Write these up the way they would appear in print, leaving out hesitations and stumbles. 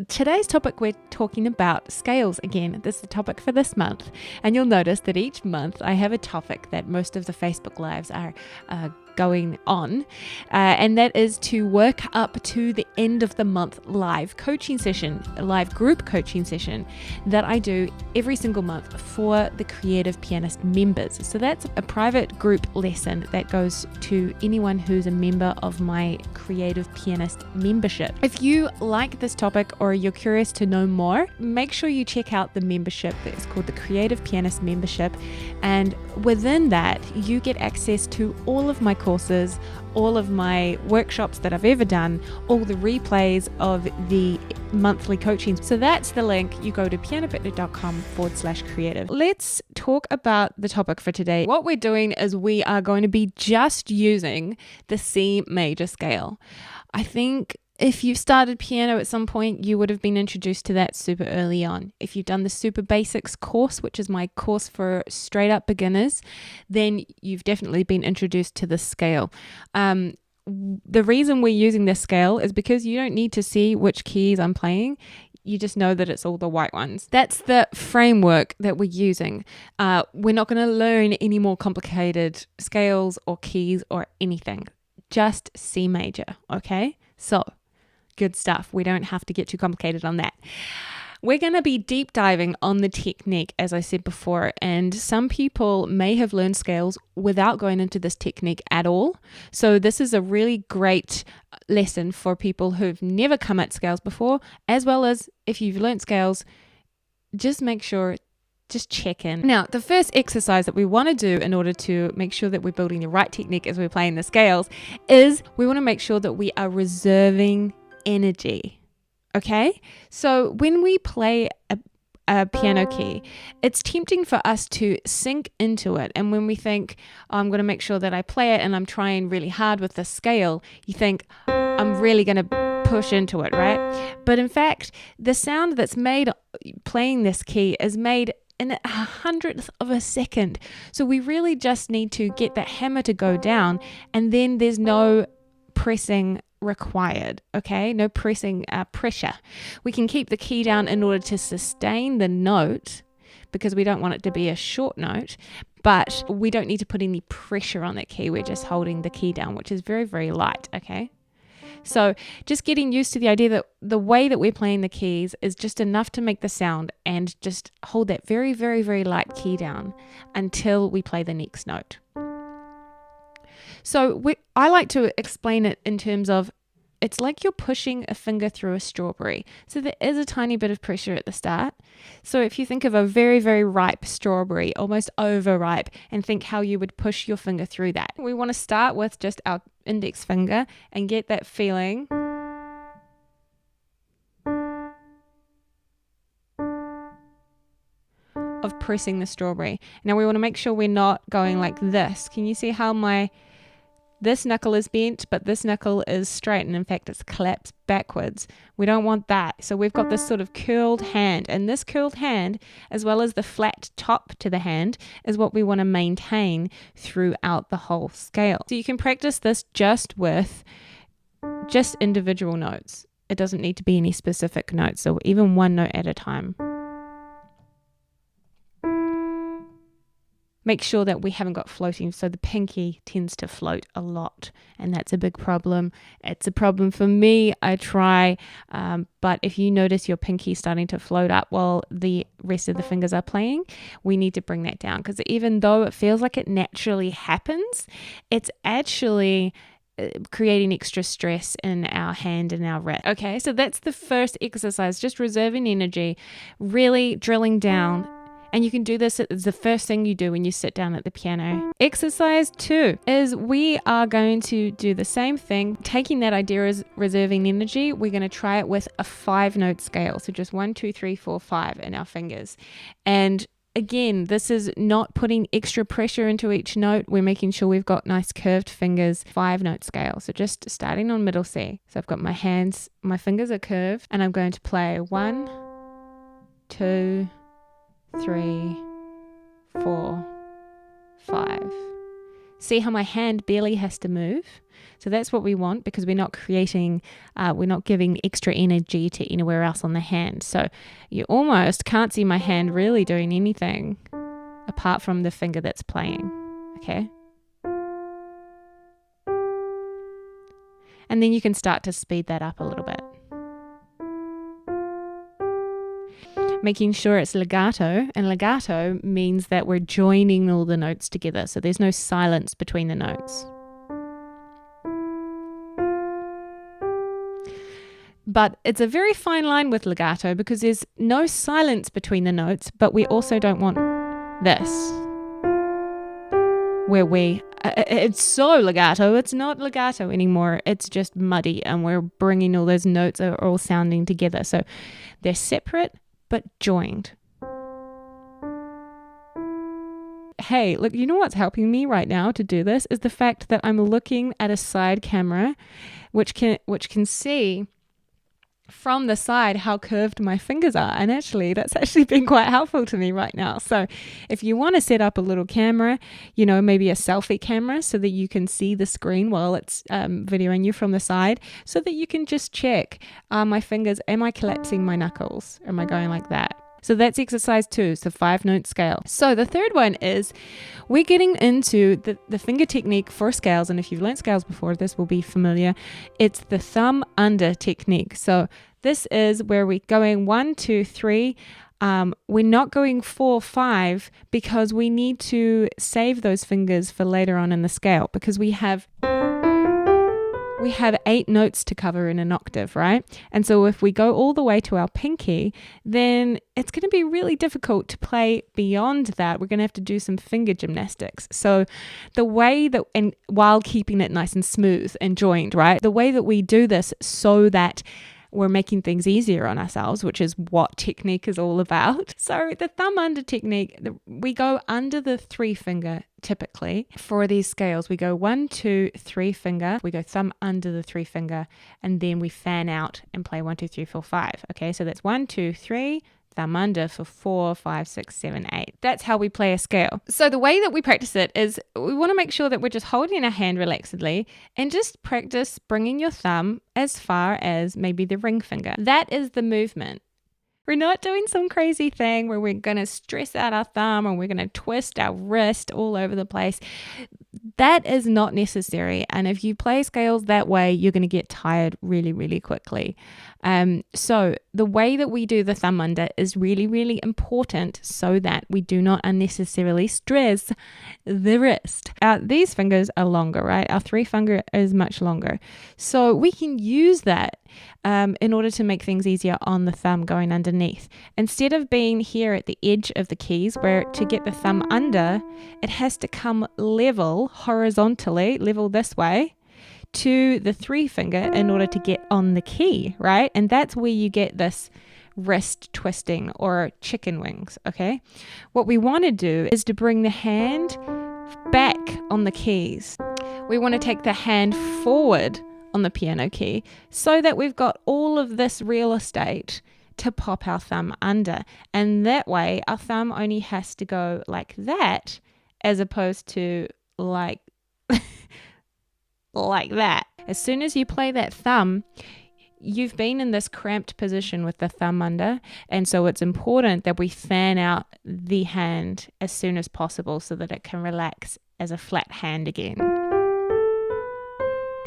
today's topic, we're talking about scales again. This is the topic for this month. And you'll notice that each month I have a topic that most of the Facebook Lives are going on, and that is to work up to the end of the month live coaching session, a live group coaching session that I do every single month for the Creative Pianist members. So that's a private group lesson that goes to anyone who's a member of my Creative Pianist membership. If you like this topic or you're curious to know more, make sure you check out the membership that is called the Creative Pianist membership, and within that you get access to all of my courses, all of my workshops that I've ever done, all the replays of the monthly coaching. So that's the link. You go to pianobitly.com/creative. Let's talk about the topic for today. What we're doing is we are going to be just using the C major scale. I think if you've started piano at some point, you would have been introduced to that super early on. If you've done the Super Basics course, which is my course for straight up beginners, then you've definitely been introduced to the scale. The reason we're using this scale is because you don't need to see which keys I'm playing. You just know that it's all the white ones. That's the framework that we're using. We're not going to learn any more complicated scales or keys or anything. Just C major, okay? So, good stuff. We don't have to get too complicated on that. We're going to be deep diving on the technique, as I said before, and some people may have learned scales without going into this technique at all. So this is a really great lesson for people who've never come at scales before, as well as if you've learned scales, just make sure, just check in. Now, the first exercise that we want to do in order to make sure that we're building the right technique as we're playing the scales is we want to make sure that we are reserving energy. Okay? So when we play a piano key, it's tempting for us to sink into it. And when we think, oh, I'm going to make sure that I play it and I'm trying really hard with the scale, you think, I'm really going to push into it, right? But in fact, the sound that's made playing this key is made in 100th of a second. So we really just need to get that hammer to go down, and then there's no pressing required, okay? No pressing pressure. We can keep the key down in order to sustain the note because we don't want it to be a short note, but we don't need to put any pressure on that key. We're just holding the key down, which is very, very light, okay? So just getting used to the idea that the way that we're playing the keys is just enough to make the sound, and just hold that very, very, very light key down until we play the next note. So I like to explain it in terms of it's like you're pushing a finger through a strawberry. So there is a tiny bit of pressure at the start. So if you think of a very, very ripe strawberry, almost overripe, and think how you would push your finger through that. We want to start with just our index finger and get that feeling of pressing the strawberry. Now we want to make sure we're not going like this. Can you see how this knuckle is bent, but this knuckle is straight, and in fact it's collapsed backwards. We don't want that. So we've got this sort of curled hand, and this curled hand, as well as the flat top to the hand, is what we want to maintain throughout the whole scale. So you can practice this just with individual notes. It doesn't need to be any specific notes, so even one note at a time. Make sure that we haven't got floating, so the pinky tends to float a lot, and that's a big problem. It's a problem for me. I try, but if you notice your pinky starting to float up while the rest of the fingers are playing, we need to bring that down, because even though it feels like it naturally happens, it's actually creating extra stress in our hand and our wrist. Okay, so that's the first exercise, just reserving energy, really drilling down. And you can do this as the first thing you do when you sit down at the piano. Exercise 2 is we are going to do the same thing. Taking that idea as reserving energy, we're going to try it with a 5-note scale. So just 1, 2, 3, 4, 5 in our fingers. And again, this is not putting extra pressure into each note. We're making sure we've got nice curved fingers. 5-note scale. So just starting on middle C. So I've got my hands, my fingers are curved, and I'm going to play 1, 2, 3, 4, 5. See how my hand barely has to move? So that's what we want, because we're not creating, we're not giving extra energy to anywhere else on the hand. So you almost can't see my hand really doing anything apart from the finger that's playing, okay? And then you can start to speed that up a little bit. Making sure it's legato, and legato means that we're joining all the notes together, so there's no silence between the notes. But it's a very fine line with legato, because there's no silence between the notes, but we also don't want this, where it's so legato, it's not legato anymore, it's just muddy, and we're bringing all those notes are all sounding together. So they're separate but joined. Hey, look, you know what's helping me right now to do this is the fact that I'm looking at a side camera, which can see from the side how curved my fingers are, and actually that's actually been quite helpful to me right now. So if you want to set up a little camera, maybe a selfie camera, so that you can see the screen while it's videoing you from the side, so that you can just check, my fingers, am I collapsing my knuckles? Am I going like that? So that's exercise 2, so 5-note scale. So the third one is we're getting into the finger technique for scales. And if you've learned scales before, this will be familiar. It's the thumb under technique. So this is where we're going 1, 2, 3. We're not going 4, 5, because we need to save those fingers for later on in the scale, because we have 8 notes to cover in an octave, right? And so if we go all the way to our pinky, then it's going to be really difficult to play beyond that. We're going to have to do some finger gymnastics. So the way that, and while keeping it nice and smooth and joined, right? The way that we do this so that we're making things easier on ourselves, which is what technique is all about. So the thumb under technique, we go under the 3 finger typically. For these scales, we go 1, 2, 3 finger, we go thumb under the 3 finger, and then we fan out and play 1, 2, 3, 4, 5. Okay, so that's 1, 2, 3, thumb under for 4, 5, 6, 7, 8. That's how we play a scale. So the way that we practice it is we want to make sure that we're just holding our hand relaxedly and just practice bringing your thumb as far as maybe the ring finger. That is the movement. We're not doing some crazy thing where we're going to stress out our thumb or we're going to twist our wrist all over the place. That is not necessary. And if you play scales that way, you're going to get tired really, really quickly. So the way that we do the thumb under is really, really important so that we do not unnecessarily stress the wrist. These fingers are longer, right? Our 3 finger is much longer. So we can use that in order to make things easier on the thumb going underneath. Instead of being here at the edge of the keys, where to get the thumb under, it has to come level, horizontally, level this way, to the 3 finger in order to get on the key, right? And that's where you get this wrist twisting or chicken wings, okay? What we want to do is to bring the hand back on the keys. We want to take the hand forward on the piano key so that we've got all of this real estate to pop our thumb under. And that way our thumb only has to go like that as opposed to like like that. As soon as you play that thumb, you've been in this cramped position with the thumb under, and so it's important that we fan out the hand as soon as possible so that it can relax as a flat hand again.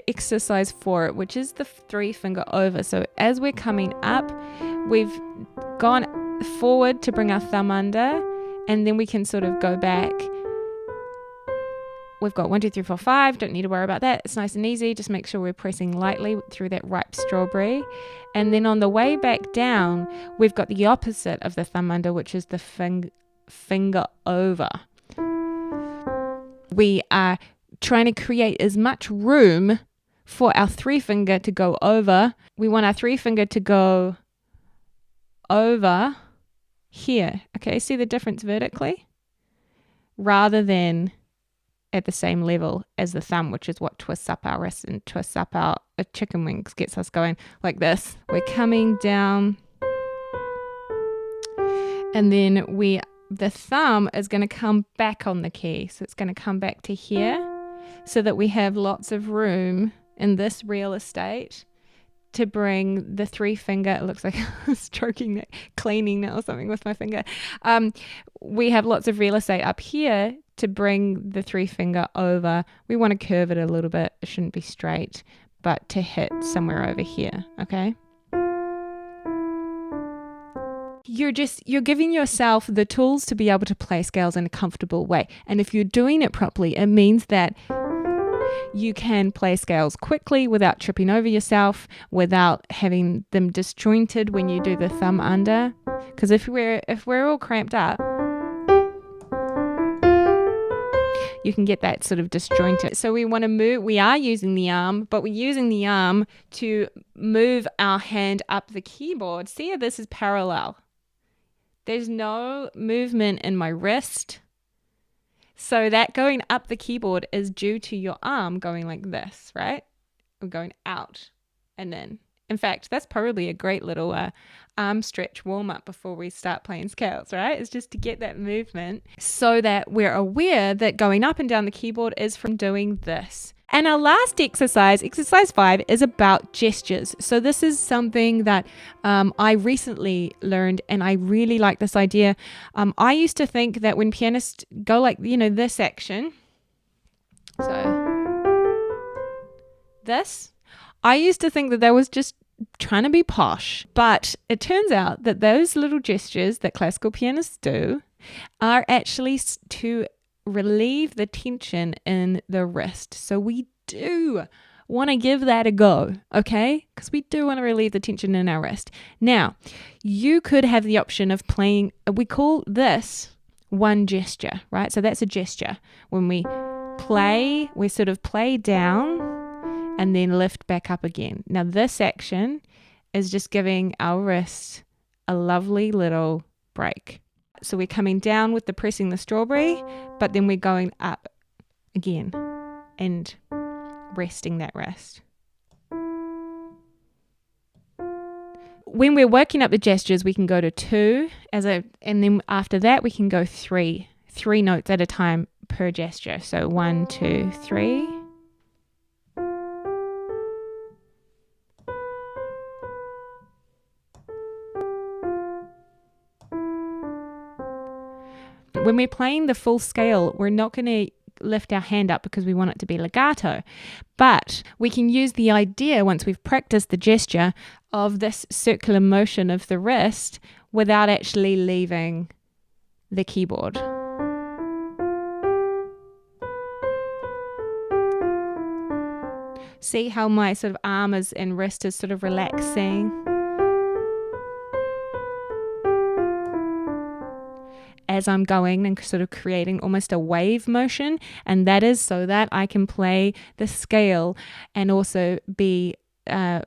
Exercise 4, which is the 3 finger over. So as we're coming up, we've gone forward to bring our thumb under, and then we can sort of go back. We've got 1, 2, 3, 4, 5. Don't need to worry about that. It's nice and easy. Just make sure we're pressing lightly through that ripe strawberry. And then on the way back down, we've got the opposite of the thumb under, which is the finger over. We are trying to create as much room for our 3 finger to go over. We want our 3 finger to go over here. Okay, see the difference vertically? Rather than at the same level as the thumb, which is what twists up our wrist and twists up our chicken wings, gets us going like this. We're coming down, and then the thumb is going to come back on the key. So it's going to come back to here, so that we have lots of room in this real estate to bring the 3 finger, it looks like I'm stroking that, cleaning that or something with my finger. We have lots of real estate up here to bring the 3 finger over. We want to curve it a little bit. It shouldn't be straight, but to hit somewhere over here, okay? You're giving yourself the tools to be able to play scales in a comfortable way. And if you're doing it properly, it means that you can play scales quickly without tripping over yourself, without having them disjointed when you do the thumb under. Because if we're all cramped up, you can get that sort of disjointed. So we want to move, we are using the arm, but we're using the arm to move our hand up the keyboard. See how this is parallel? There's no movement in my wrist. So that going up the keyboard is due to your arm going like this, right? We're going out and then. In fact, that's probably a great little arm stretch warm-up before we start playing scales, right? It's just to get that movement so that we're aware that going up and down the keyboard is from doing this. And our last exercise, exercise 5, is about gestures. So this is something that I recently learned, and I really like this idea. I used to think that when pianists go like, this action, so this, I used to think that was just trying to be posh. But it turns out that those little gestures that classical pianists do are actually to relieve the tension in the wrist. So we do want to give that a go, okay? Because we do want to relieve the tension in our wrist. Now, you could have the option of playing, we call this one gesture, right? So that's a gesture. When we play, we sort of play down and then lift back up again. Now this action is just giving our wrist a lovely little break. So we're coming down with the pressing the strawberry, but then we're going up again and resting that wrist. When we're working up the gestures, we can go to 2 and then after that we can go 3 notes at a time per gesture. So 1, 2, 3. When we're playing the full scale, we're not going to lift our hand up because we want it to be legato. But we can use the idea, once we've practiced the gesture, of this circular motion of the wrist without actually leaving the keyboard. See how my sort of arm and wrist is sort of relaxing as I'm going and sort of creating almost a wave motion, and that is so that I can play the scale and also be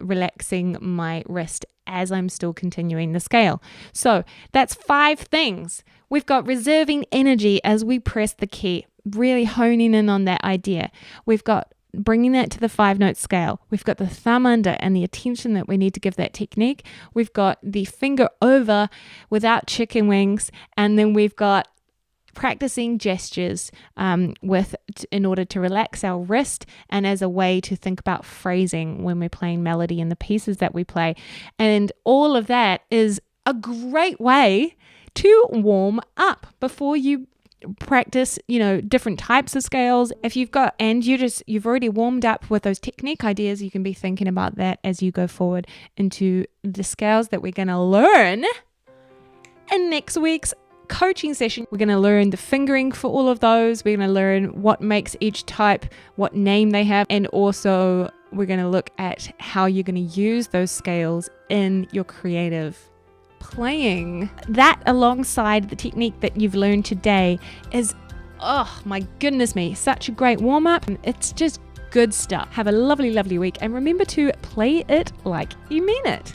relaxing my wrist as I'm still continuing the scale. So that's 5 things. We've got reserving energy as we press the key, really honing in on that idea. We've got bringing that to the 5-note scale. We've got the thumb under and the attention that we need to give that technique. We've got the finger over without chicken wings. And then we've got practicing gestures in order to relax our wrist and as a way to think about phrasing when we're playing melody in the pieces that we play. And all of that is a great way to warm up before you practice, different types of scales. If you've already warmed up with those technique ideas, you can be thinking about that as you go forward into the scales that we're going to learn in next week's coaching session. We're going to learn the fingering for all of those. We're going to learn what makes each type, what name they have, and also we're going to look at how you're going to use those scales in your creative playing. That alongside the technique that you've learned today is, oh my goodness me, such a great warm-up. It's just good stuff. Have a lovely, lovely week, and remember to play it like you mean it.